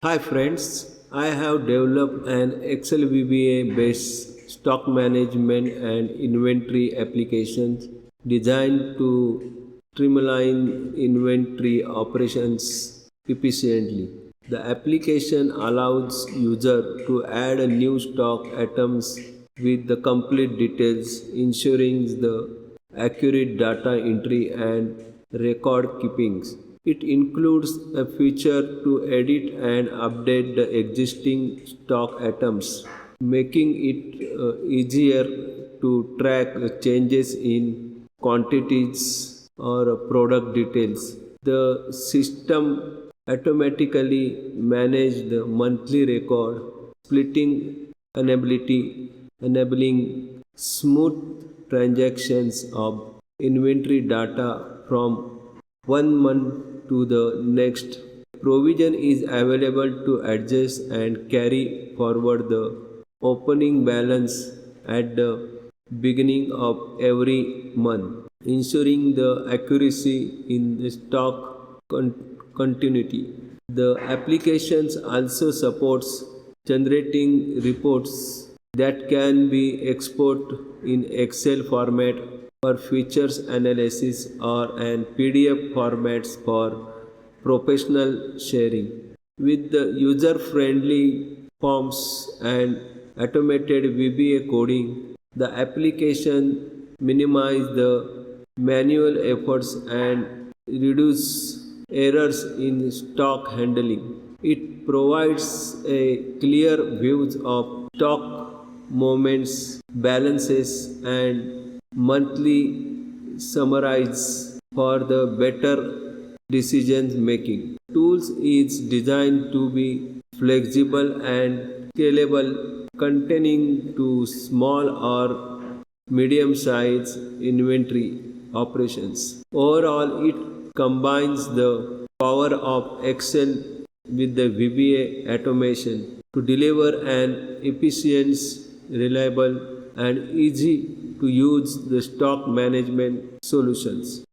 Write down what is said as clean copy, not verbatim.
Hi friends, I have developed an Excel VBA-based stock management and inventory application designed to streamline inventory operations efficiently. The application allows user to add a new stock items with the complete details, ensuring the accurate data entry and record keeping. It includes a feature to edit and update the existing stock items, making it easier to track changes in quantities or product details. The system automatically manages the monthly record, splitting enabling smooth transactions of inventory data from one month to the next. Provision is available to adjust and carry forward the opening balance at the beginning of every month, ensuring the accuracy in the stock continuity. The applications also supports generating reports that can be exported in Excel format for features analysis or an PDF formats for professional sharing. With the user-friendly forms and automated VBA coding, the application minimizes the manual efforts and reduce errors in stock handling. It provides a clear view of stock movements, balances, and monthly summaries for the better decision making. Tools is designed to be flexible and scalable, containing to small or medium sized inventory operations. Overall, it combines the power of Excel with the VBA automation to deliver an efficient, reliable, and easy to use the stock management solutions.